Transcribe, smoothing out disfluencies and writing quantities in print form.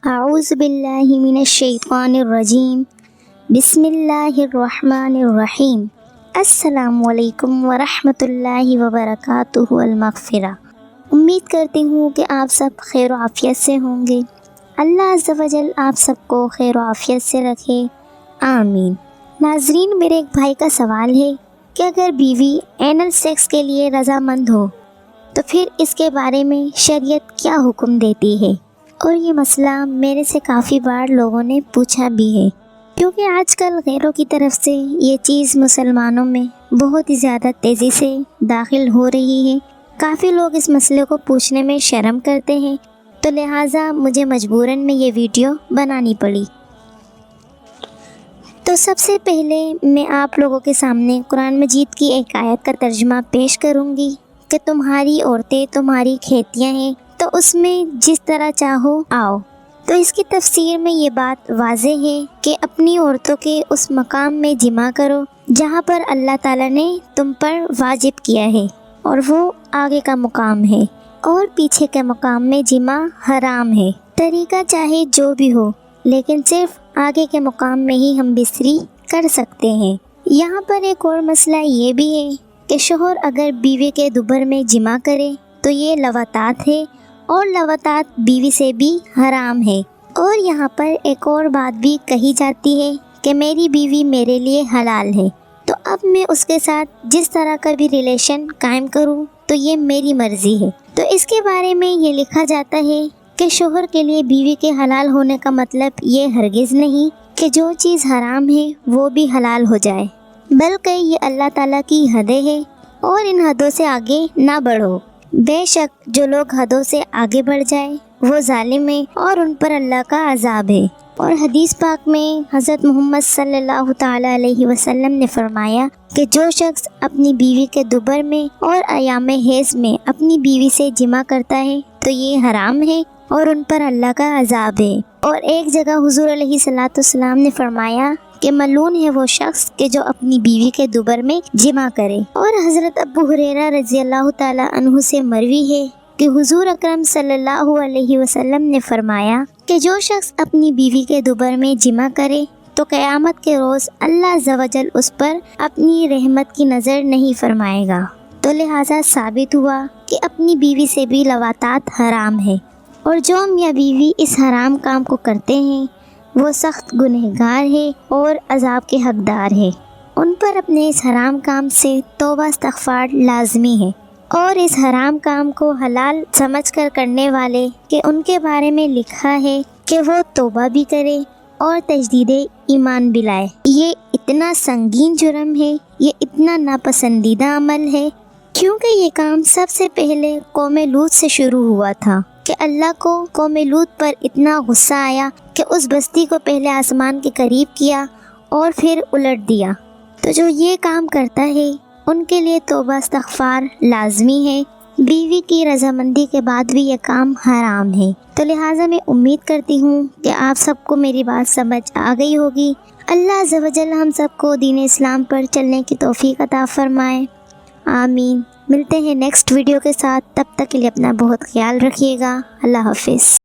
اعوذ باللہ من الشیطان الرجیم بسم اللہ الرحمن الرحیم السلام علیکم ورحمۃ اللہ وبرکاتہ المغفرہ۔ امید کرتی ہوں کہ آپ سب خیر و عافیت سے ہوں گے۔ اللہ عز و جل آپ سب کو خیر و عافیت سے رکھے، آمین۔ ناظرین، میرے ایک بھائی کا سوال ہے کہ اگر بیوی اینل سیکس کے لیے رضامند ہو تو پھر اس کے بارے میں شریعت کیا حکم دیتی ہے؟ اور یہ مسئلہ میرے سے کافی بار لوگوں نے پوچھا بھی ہے، کیونکہ آج کل غیروں کی طرف سے یہ چیز مسلمانوں میں بہت ہی زیادہ تیزی سے داخل ہو رہی ہے۔ کافی لوگ اس مسئلے کو پوچھنے میں شرم کرتے ہیں، تو لہٰذا مجھے مجبوراً میں یہ ویڈیو بنانی پڑی۔ تو سب سے پہلے میں آپ لوگوں کے سامنے قرآن مجید کی ایک آیت کا ترجمہ پیش کروں گی کہ تمہاری عورتیں تمہاری کھیتیاں ہیں، تو اس میں جس طرح چاہو آؤ۔ تو اس کی تفسیر میں یہ بات واضح ہے کہ اپنی عورتوں کے اس مقام میں جمع کرو جہاں پر اللہ تعالیٰ نے تم پر واجب کیا ہے، اور وہ آگے کا مقام ہے، اور پیچھے کے مقام میں جمع حرام ہے۔ طریقہ چاہے جو بھی ہو، لیکن صرف آگے کے مقام میں ہی ہم بستری کر سکتے ہیں۔ یہاں پر ایک اور مسئلہ یہ بھی ہے کہ شوہر اگر بیوی کے دوبر میں جمع کرے تو یہ لواطات ہے، اور لواطات بیوی سے بھی حرام ہے۔ اور یہاں پر ایک اور بات بھی کہی جاتی ہے کہ میری بیوی میرے لیے حلال ہے، تو اب میں اس کے ساتھ جس طرح کا بھی ریلیشن قائم کروں تو یہ میری مرضی ہے۔ تو اس کے بارے میں یہ لکھا جاتا ہے کہ شوہر کے لیے بیوی کے حلال ہونے کا مطلب یہ ہرگز نہیں کہ جو چیز حرام ہے وہ بھی حلال ہو جائے، بلکہ یہ اللہ تعالیٰ کی حدیں ہیں، اور ان حدوں سے آگے نہ بڑھو۔ بے شک جو لوگ حدوں سے آگے بڑھ جائے وہ ظالم ہے، اور ان پر اللہ کا عذاب ہے۔ اور حدیث پاک میں حضرت محمد صلی اللہ تعالیٰ علیہ وسلم نے فرمایا کہ جو شخص اپنی بیوی کے دوبر میں اور ایام حیض میں اپنی بیوی سے جمع کرتا ہے تو یہ حرام ہے، اور ان پر اللہ کا عذاب ہے۔ اور ایک جگہ حضور علیہ الصلوۃ والسلام نے فرمایا کہ ملعون ہے وہ شخص کہ جو اپنی بیوی کے دوبر میں جمع کرے۔ اور حضرت ابو ہریرہ رضی اللہ تعالیٰ عنہ سے مروی ہے کہ حضور اکرم صلی اللہ علیہ وسلم نے فرمایا کہ جو شخص اپنی بیوی کے دوبر میں جمع کرے تو قیامت کے روز اللہ عز و جل اس پر اپنی رحمت کی نظر نہیں فرمائے گا۔ تو لہٰذا ثابت ہوا کہ اپنی بیوی سے بھی لواطات حرام ہے، اور جو میاں بیوی اس حرام کام کو کرتے ہیں وہ سخت گنہگار ہے اور عذاب کے حقدار ہے۔ ان پر اپنے اس حرام کام سے توبہ استغفار لازمی ہے، اور اس حرام کام کو حلال سمجھ کر کرنے والے کہ ان کے بارے میں لکھا ہے کہ وہ توبہ بھی کرے اور تجدید ایمان بھی لائے۔ یہ اتنا سنگین جرم ہے، یہ اتنا ناپسندیدہ عمل ہے، کیونکہ یہ کام سب سے پہلے قوم لوط سے شروع ہوا تھا کہ اللہ کو قوم لوط پر اتنا غصہ آیا کہ اس بستی کو پہلے آسمان کے قریب کیا اور پھر الٹ دیا۔ تو جو یہ کام کرتا ہے ان کے لیے توبہ استغفار لازمی ہے۔ بیوی کی رضامندی کے بعد بھی یہ کام حرام ہے۔ تو لہٰذا میں امید کرتی ہوں کہ آپ سب کو میری بات سمجھ آ گئی ہوگی۔ اللہ عز و جل ہم سب کو دین اسلام پر چلنے کی توفیق عطا فرمائے، آمین۔ ملتے ہیں نیکسٹ ویڈیو کے ساتھ، تب تک کے لیے اپنا بہت خیال رکھیے گا۔ اللہ حافظ۔